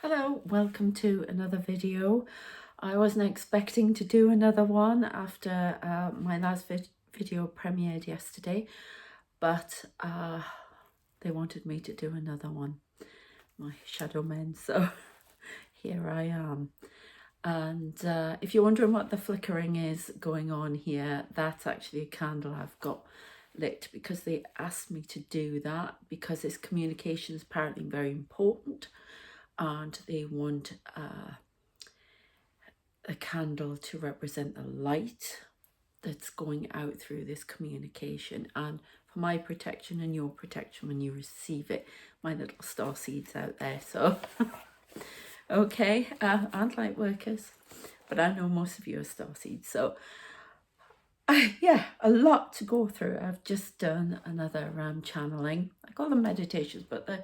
Hello, welcome to another video. I wasn't expecting to do another one after my last video premiered yesterday, but they wanted me to do another one, my shadow men, so here I am. And if you're wondering what the flickering is going on here, that's actually a candle I've got lit because they asked me to do that because this communication is apparently very important. And they want a candle to represent the light that's going out through this communication, and for my protection and your protection when you receive it, my little star seeds out there. So okay, and light workers, but I know most of you are star seeds, so yeah, a lot to go through. I've just done another channeling. I call them meditations, but the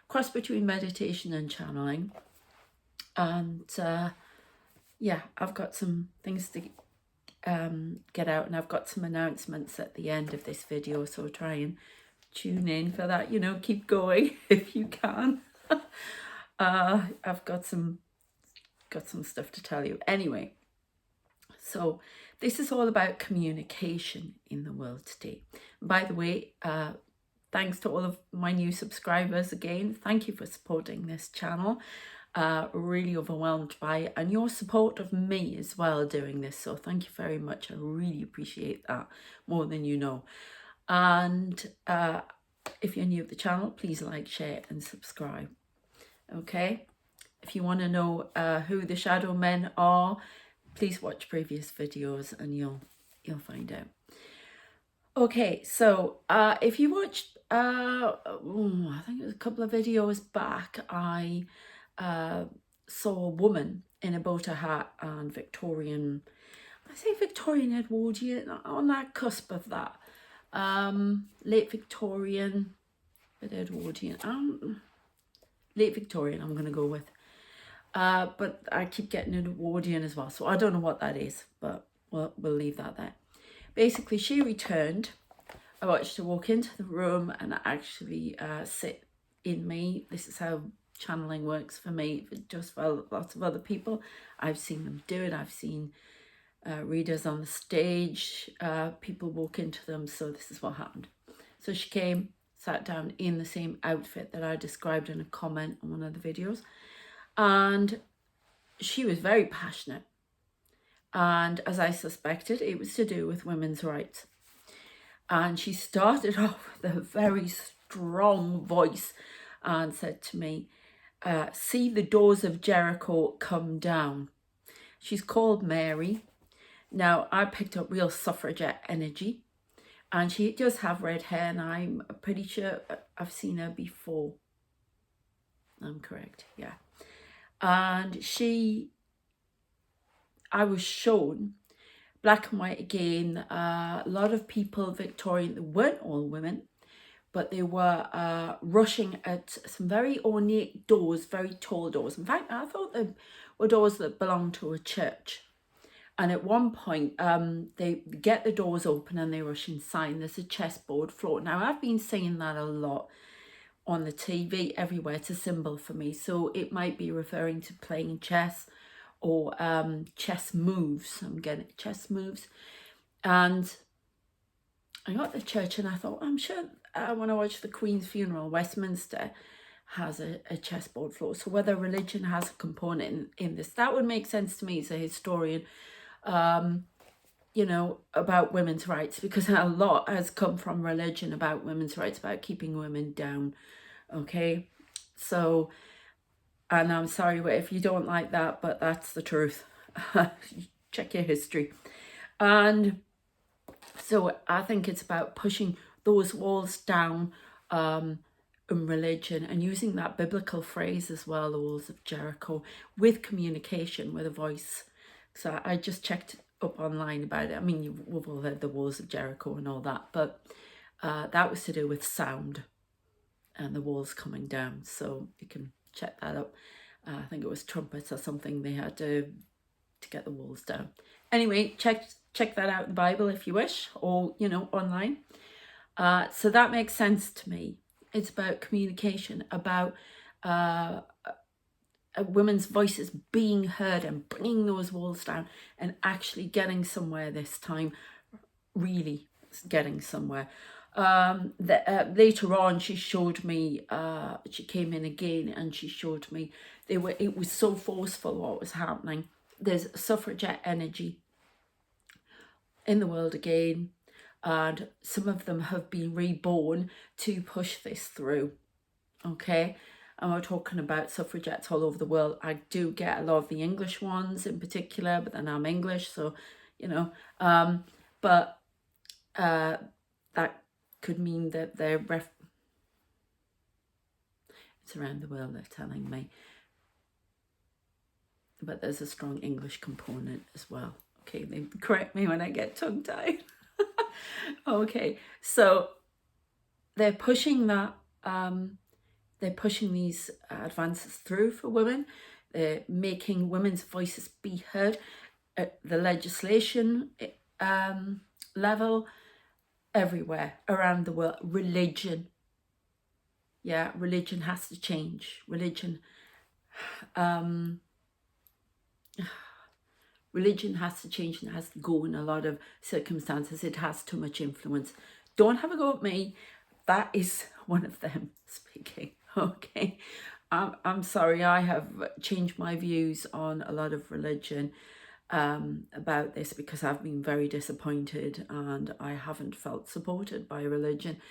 cross between meditation and channeling. And yeah, I've got some things to get out, and I've got some announcements at the end of this video, so try and tune in for that, you know, keep going if you can. I've got some stuff to tell you anyway. So this is all about communication in the world today. By the way, thanks to all of my new subscribers again. Thank you for supporting this channel. Really overwhelmed by it, and your support of me as well doing this. So thank you very much. I really appreciate that more than you know. And if you're new to the channel, please like, share and subscribe. Okay. If you want to know who the shadow men are, please watch previous videos and you'll find out. Okay, so if you watched, I think it was a couple of videos back, I saw a woman in a boater hat and Victorian, I say Victorian Edwardian, on that cusp of that, late Victorian, but Edwardian, late Victorian I'm going to go with, but I keep getting an Edwardian as well, so I don't know what that is, but we'll leave that there. Basically, she returned. I watched her walk into the room and actually sit in me. This is how channeling works for me, just for lots of other people. I've seen them do it. I've seen readers on the stage, people walk into them. So this is what happened. So she came, sat down in the same outfit that I described in a comment on one of the videos. And she was very passionate. And as I suspected, it was to do with women's rights. And she started off with a very strong voice and said to me, see the doors of Jericho come down. She's called Mary. Now, I picked up real suffragette energy, and she does have red hair, and I'm pretty sure I've seen her before. I'm correct, yeah. And I was shown, black and white again, a lot of people, Victorian, they weren't all women, but they were rushing at some very ornate doors, very tall doors. In fact, I thought they were doors that belonged to a church. And at one point, they get the doors open and they rush inside. There's a chessboard floor. Now, I've been seeing that a lot on the TV everywhere. It's a symbol for me. So it might be referring to playing chess or chess moves. I'm getting chess moves. And I got to church and I thought, I'm sure when I watched the Queen's funeral, Westminster has a chessboard floor. So whether religion has a component in this, that would make sense to me as a historian, you know, about women's rights, because a lot has come from religion about women's rights, about keeping women down. Okay, so, and I'm sorry if you don't like that, but that's the truth. Check your history. And so I think it's about pushing those walls down in religion and using that biblical phrase as well, the walls of Jericho, with communication, with a voice. So I just checked up online about it. I mean, we've all heard the walls of Jericho and all that, but that was to do with sound and the walls coming down. So you can check that up. I think it was trumpets or something they had to get the walls down. Anyway, check that out in the Bible if you wish, or, you know, online. So that makes sense to me. It's about communication, about women's voices being heard and bringing those walls down and actually getting somewhere this time, really getting somewhere. Later on, she showed me, she came in again and she showed me it was so forceful what was happening. There's suffragette energy in the world again, and some of them have been reborn to push this through. Okay, and we're talking about suffragettes all over the world. I do get a lot of the English ones in particular, but then I'm English, so you know, but that could mean that they're it's around the world, they're telling me, but there's a strong English component as well. Okay, they correct me when I get tongue-tied. Okay, so they're pushing that, they're pushing these advances through for women. They're making women's voices be heard at the legislation level, everywhere around the world. Religion, yeah, religion has to change. Religion has to change, and it has to go in a lot of circumstances. It has too much influence. Don't have a go at me. That is one of them speaking. Okay, I'm sorry. I have changed my views on a lot of religion about this because I've been very disappointed and I haven't felt supported by religion,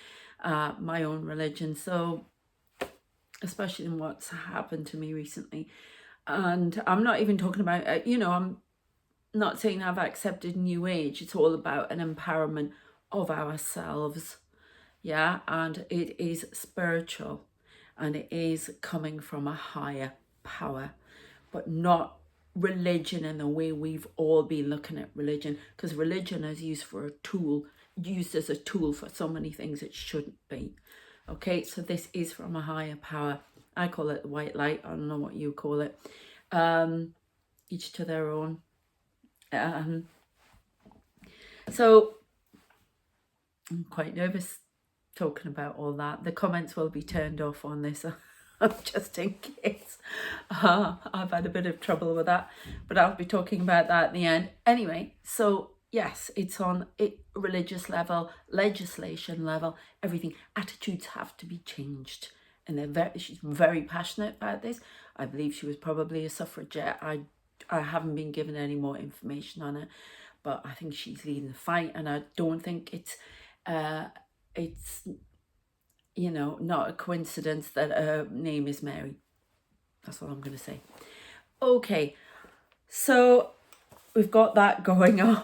my own religion. So, especially in what's happened to me recently. And I'm not even talking about, I'm not saying I've accepted New Age. It's all about an empowerment of ourselves. Yeah, and it is spiritual and it is coming from a higher power, but not religion in the way we've all been looking at religion, because religion is used as a tool for so many things it shouldn't be. Okay, so this is from a higher power. I call it the white light. I don't know what you call it. Each to their own. So I'm quite nervous talking about all that. The comments will be turned off on this just in case. I've had a bit of trouble with that, but I'll be talking about that at the end. Anyway, so yes, it's on religious level, legislation level, everything. Attitudes have to be changed. And she's very passionate about this. I believe she was probably a suffragette. I haven't been given any more information on it, but I think she's leading the fight, and I don't think it's not a coincidence that her name is Mary. That's all I'm going to say. Okay, so we've got that going on.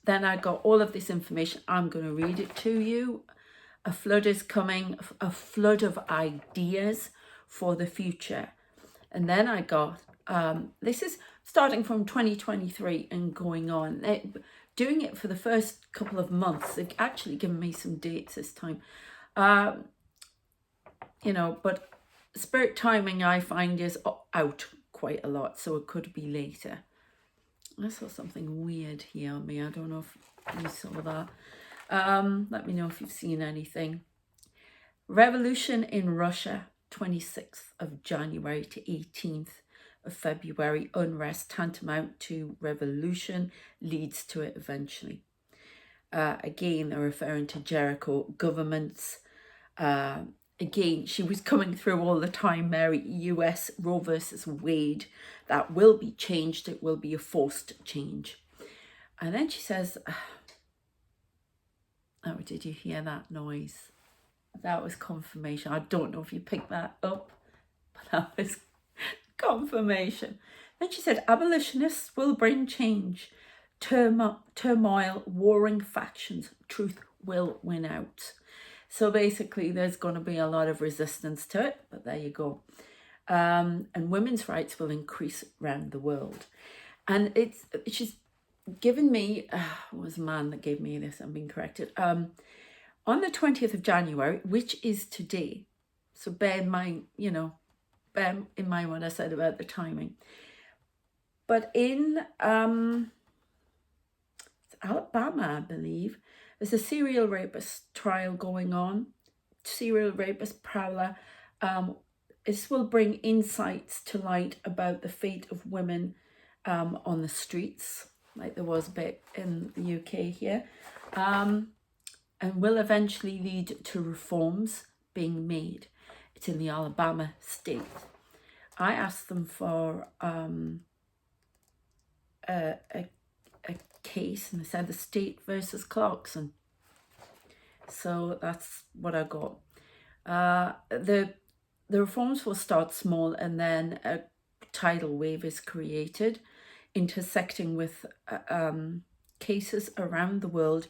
Then I got all of this information. I'm going to read it to you. A flood is coming, a flood of ideas for the future. And then I got, this is starting from 2023 and going on. Doing it for the first couple of months. They've actually given me some dates this time. But spirit timing I find is out quite a lot, so it could be later. I saw something weird here on me. I don't know if you saw that. Let me know if you've seen anything. Revolution in Russia, 26th of January to 18th of February. Unrest tantamount to revolution, leads to it eventually. Again, they're referring to Jericho governments. Again, she was coming through all the time, Mary. US Roe versus Wade. That will be changed. It will be a forced change. And then she says, oh, did you hear that noise? That was confirmation. I don't know if you picked that up, but that was confirmation. Then she said, abolitionists will bring change. Turmoil, warring factions, truth will win out. So basically, there's going to be a lot of resistance to it, but there you go. And women's rights will increase around the world. And she's given me, it was a man that gave me this, I'm being corrected, on the 20th of January, which is today. So bear in mind what I said about the timing. But in Alabama, I believe, there's a serial rapist trial going on. Serial rapist prowler this will bring insights to light about the fate of women on the streets, like there was a bit in the UK here, and will eventually lead to reforms being made. It's in the Alabama state. I asked them for a case, and they said the state versus Clarkson. So that's what I got. The reforms will start small, and then a tidal wave is created, intersecting with cases around the world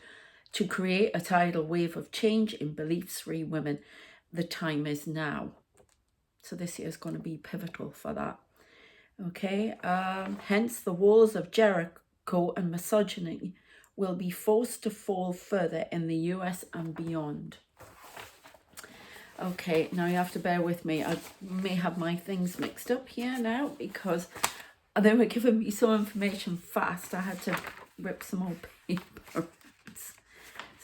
to create a tidal wave of change in beliefs for women. The time is now. So this year is going to be pivotal for that. Okay, hence the walls of Jericho and misogyny will be forced to fall further in the US and beyond. Okay, now you have to bear with me. I may have my things mixed up here now because they were giving me some information fast. I had to rip some old paper.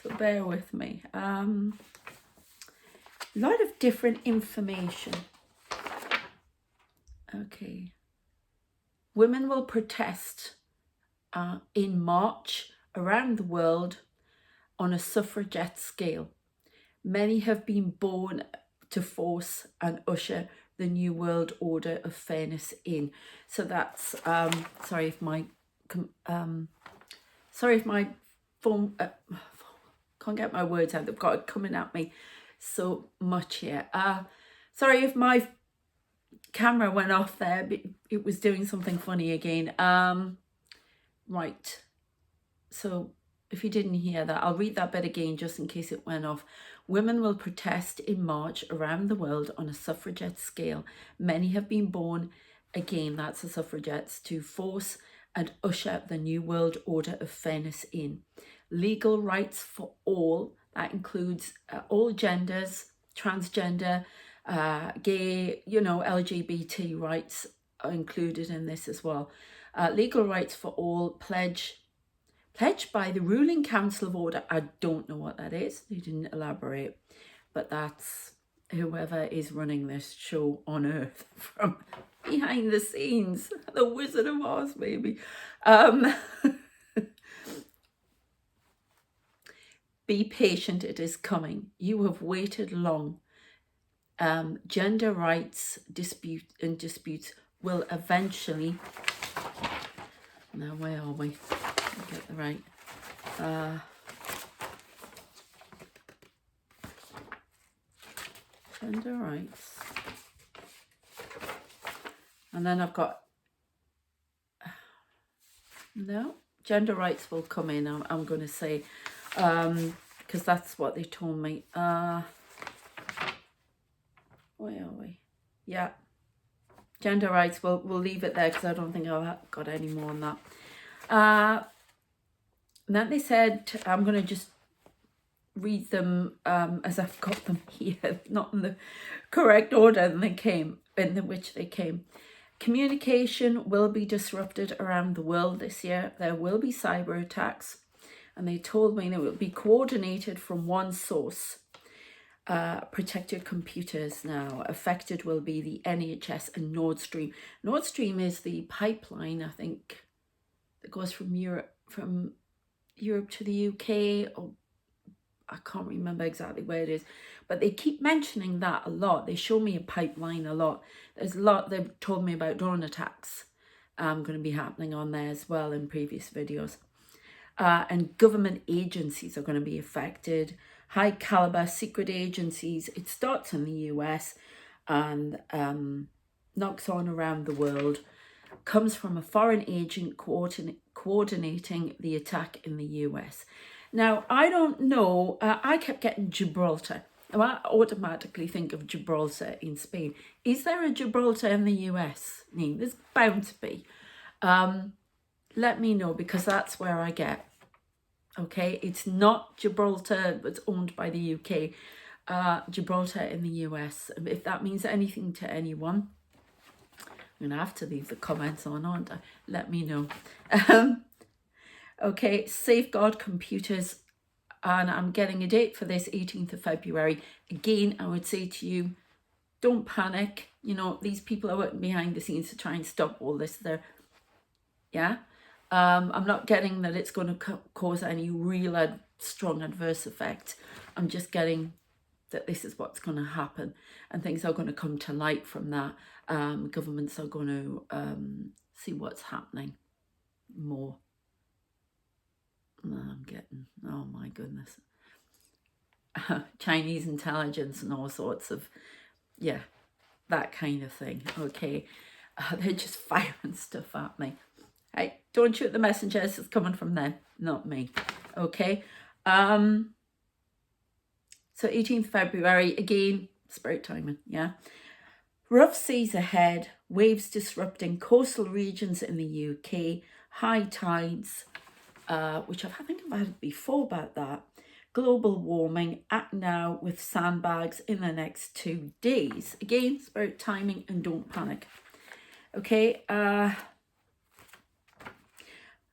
So bear with me. A lot of different information. Okay. Women will protest in March around the world on a suffragette scale. Many have been born to force and usher the new world order of fairness in. So that's sorry if my phone can't get my words out. They've got it coming at me so much here. Sorry if my camera went off there, but it was doing something funny again. Right. So if you didn't hear that, I'll read that bit again just in case it went off. Women will protest in March around the world on a suffragette scale. Many have been born, again, that's the suffragettes, to force and usher the new world order of fairness in. Legal rights for all, that includes all genders, transgender, gay, LGBT rights are included in this as well. Legal rights for all, pledged by the ruling council of order. I don't know what that is. They didn't elaborate, but that's whoever is running this show on earth from behind the scenes. The Wizard of Oz, maybe. Be patient, it is coming. You have waited long. Gender rights disputes will eventually. Now, where are we? Get the right. Gender rights. And then I've got. No, gender rights will come in, I'm going to say. Because that's what they told me. Where are we? Yeah. Gender rights, we'll leave it there because I don't think I've got any more on that. And then they said, I'm going to just read them as I've got them here, not in the correct order in which they came. Communication will be disrupted around the world this year. There will be cyber attacks. And they told me that it will be coordinated from one source. Protected computers now. Affected will be the NHS and Nord Stream. Nord Stream is the pipeline, I think, that goes from Europe to the UK, or I can't remember exactly where it is, but they keep mentioning that a lot. They show me a pipeline a lot. There's a lot. They've told me about drone attacks going to be happening on there as well in previous videos. And government agencies are going to be affected. High caliber secret agencies. It starts in the US and knocks on around the world. Comes from a foreign agent coordinating the attack in the US. Now, I don't know. I kept getting Gibraltar. I automatically think of Gibraltar in Spain. Is there a Gibraltar in the US? There's bound to be. Let me know, because that's where I get. Okay, it's not Gibraltar, it's owned by the UK. Gibraltar in the US. If that means anything to anyone, I'm going to have to leave the comments on, aren't I? Let me know. Okay, safeguard computers. And I'm getting a date for this, 18th of February. Again, I would say to you, don't panic. You know, these people are working behind the scenes to try and stop all this. Yeah. I'm not getting that it's going to cause any real strong adverse effect. I'm just getting that this is what's going to happen, and things are going to come to light from that. Governments are going to see what's happening more. I'm getting, oh my goodness, Chinese intelligence and all sorts of, yeah, that kind of thing. Okay, they're just firing stuff at me. Hey, don't shoot the messengers, it's coming from them, not me. Okay. So 18th February, again, spirit timing, yeah. Rough seas ahead, waves disrupting coastal regions in the UK, high tides, which I think I've had before about that. Global warming, act now with sandbags in the next 2 days. Again, spirit timing and don't panic. Okay, I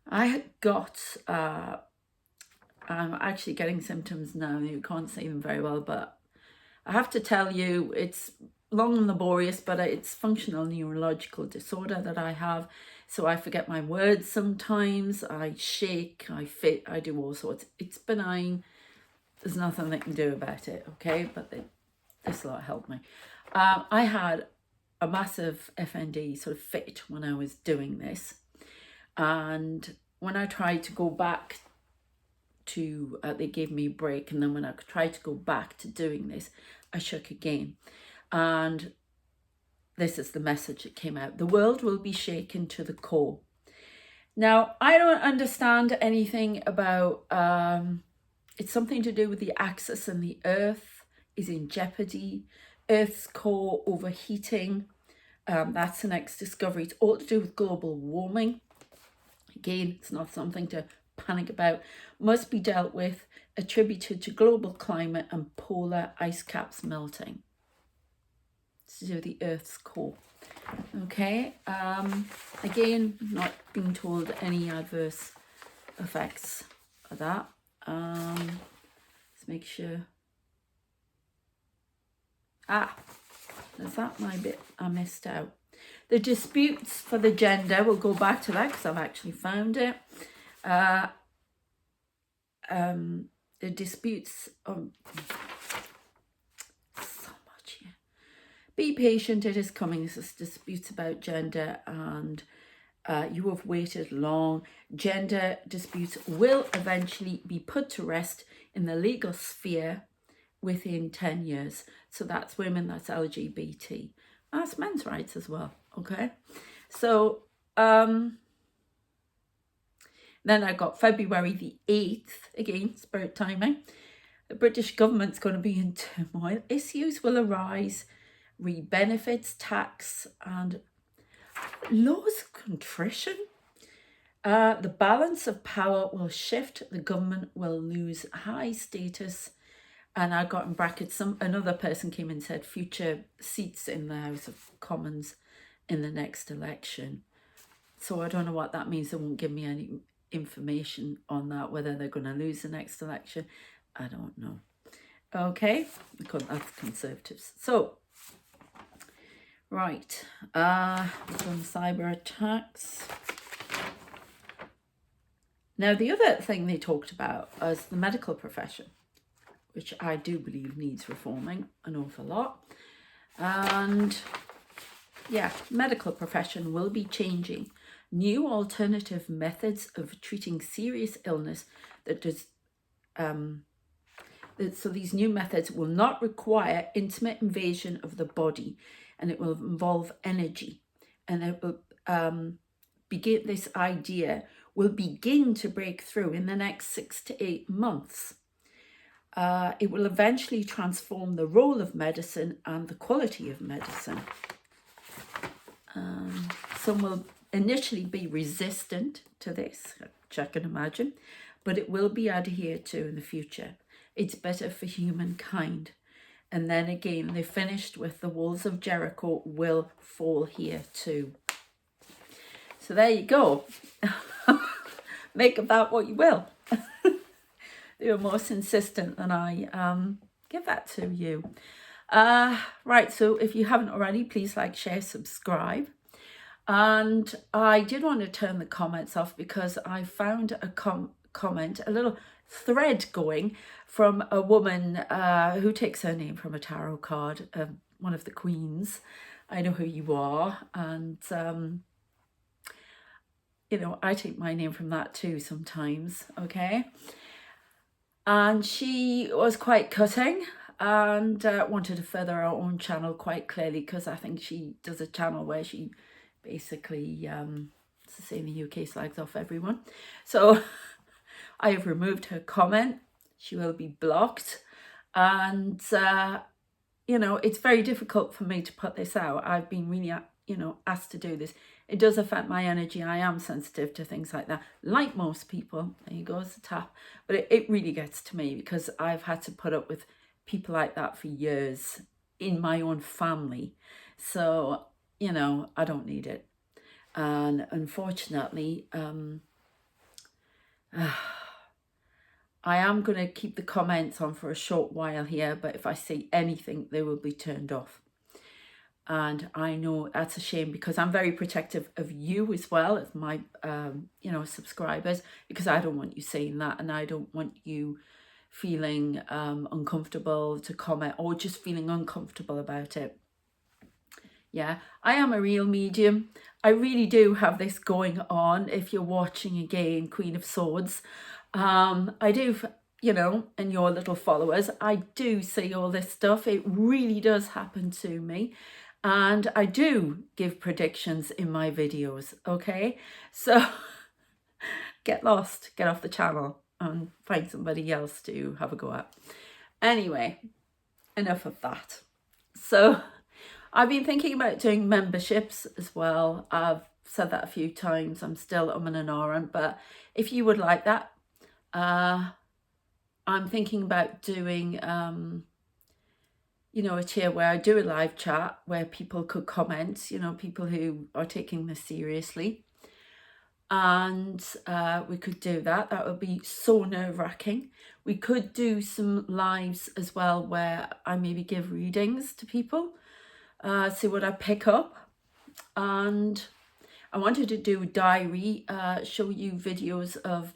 had got, I'm actually getting symptoms now. You can't see them very well, but I have to tell you, it's long and laborious, but it's functional neurological disorder that I have. So I forget my words sometimes, I shake, I fit, I do all sorts. It's benign. There's nothing they can do about it, okay? But this lot helped me. I had a massive FND sort of fit when I was doing this. And when I tried to go back to, they gave me a break. And then when I tried to go back to doing this, I shook again. And this is the message that came out. The world will be shaken to the core. Now, I don't understand anything about, it's something to do with the axis, and the earth is in jeopardy. Earth's core overheating. That's the next discovery. It's all to do with global warming. Again, it's not something to panic about. Must be dealt with, attributed to global climate and polar ice caps melting. It's to do with the Earth's core. Okay. Again, not being told any adverse effects of that. Let's make sure. Is that my bit I missed out? The disputes for the gender, we'll go back to that because I've actually found it. The disputes, so much here. Be patient, it is coming. This is disputes about gender, and you have waited long. Gender disputes will eventually be put to rest in the legal sphere within 10 years. So that's women, that's LGBT. That's men's rights as well, okay? So, then I got February the 8th, again, spirit timing. The British government's going to be in turmoil. Issues will arise, re-benefits, tax, and laws of contrition. The balance of power will shift. The government will lose high status. And I got in brackets, another person came and said future seats in the House of Commons in the next election. So I don't know what that means. They won't give me any information on that, whether they're going to lose the next election. I don't know. Okay, because that's Conservatives. So, right, some cyber attacks. Now, the other thing they talked about was the medical profession, which I do believe needs reforming an awful lot. And yeah, medical profession will be changing. New alternative methods of treating serious illness so these new methods will not require intimate invasion of the body, and it will involve energy. And it will this idea will begin to break through in the next 6 to 8 months. It will eventually transform the role of medicine and the quality of medicine. Some will initially be resistant to this, which I can imagine, but it will be adhered to in the future. It's better for humankind. And then again, they finished with the walls of Jericho will fall here too. So there you go. Make of that what you will. They were more insistent than I give that to you. Right, so if you haven't already, please like, share, subscribe. And I did want to turn the comments off because I found a comment, a little thread going from a woman who takes her name from a tarot card, one of the queens. I know who you are, and you know, I take my name from that too sometimes, okay? And she was quite cutting and wanted to further her own channel quite clearly, because I think she does a channel where she basically, it's the same in the UK, slags off everyone. So I have removed her comment. She will be blocked. And, you know, it's very difficult for me to put this out. I've been really, you know, asked to do this. It does affect my energy. I am sensitive to things like that, like most people. There you go, it's a tap. But it really gets to me because I've had to put up with people like that for years in my own family. So, you know, I don't need it. And unfortunately, I am going to keep the comments on for a short while here, but if I say anything, they will be turned off. And I know that's a shame because I'm very protective of you as well as my, you know, subscribers, because I don't want you saying that, and I don't want you feeling uncomfortable to comment or just feeling uncomfortable about it. Yeah, I am a real medium. I really do have this going on. If you're watching again, Queen of Swords, I do, you know, and your little followers, I do see all this stuff. It really does happen to me. And I do give predictions in my videos, okay? So get lost, get off the channel and find somebody else to have a go at. Anyway, enough of that. So I've been thinking about doing memberships as well. I've said that a few times. I'm still and ahhing, but if you would like that, I'm thinking about doing, you know, a tier where I do a live chat where people could comment, you know, people who are taking this seriously. And we could do that. That would be so nerve-wracking. We could do some lives as well where I maybe give readings to people, see what I pick up. And I wanted to do a diary, show you videos of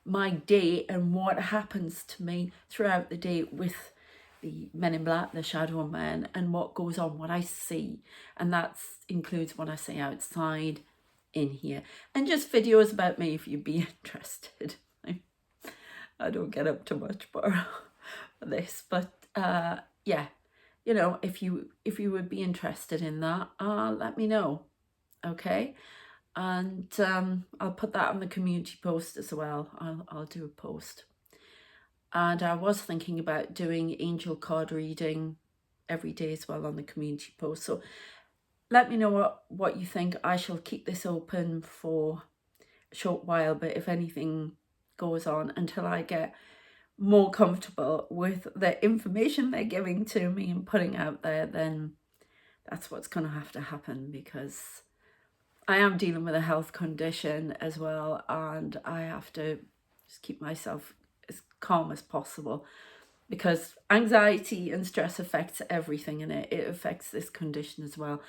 my day and what happens to me throughout the day with the men in black, the shadow men, and what goes on, what I see. And that includes what I see outside, in here, and just videos about me if you'd be interested. I don't get up to much more for this, but yeah, you know, if you would be interested in that, let me know, okay? And I'll put that on the community post as well. I'll do a post. And I was thinking about doing angel card reading every day as well on the community post. So let me know what you think. I shall keep this open for a short while, but if anything goes on until I get more comfortable with the information they're giving to me and putting out there, then that's what's going to have to happen, because I am dealing with a health condition as well, and I have to just keep myself as calm as possible, because anxiety and stress affects everything in it. It affects this condition as well.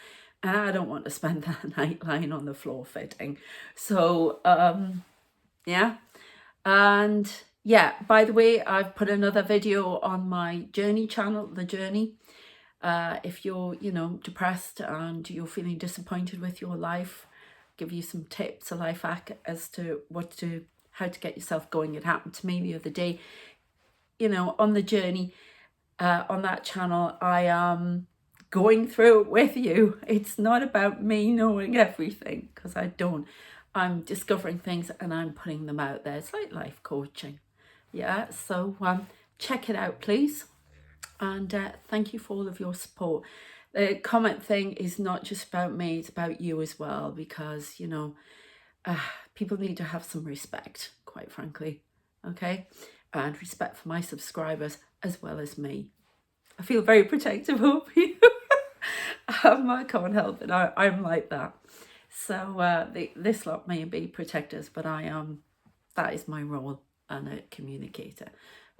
And I don't want to spend that night lying on the floor fitting. So, yeah. And yeah, by the way, I've put another video on my journey channel, The Journey. If you're, you know, depressed and you're feeling disappointed with your life, give you some tips, a life hack as to how to get yourself going. It happened to me the other day. You know, on the journey, on that channel, I am going through it with you. It's not about me knowing everything, because I don't. I'm discovering things and I'm putting them out there. It's like life coaching. Yeah, so check it out, please. And thank you for all of your support. The comment thing is not just about me, it's about you as well, because, you know, people need to have some respect, quite frankly, okay? And respect for my subscribers as well as me. I feel very protective of you. I can't help it. I'm like that. So this lot may be protectors, but I am. That is my role, and a communicator.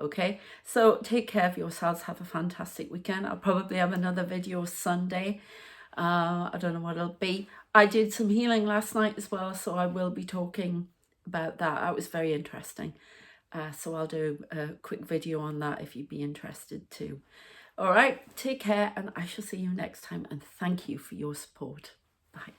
Okay, so take care of yourselves. Have a fantastic weekend. I'll probably have another video Sunday. I don't know what it'll be. I did some healing last night as well, so I will be talking about that. That was very interesting. So I'll do a quick video on that if you'd be interested too. All right, take care, and I shall see you next time, and thank you for your support. Bye.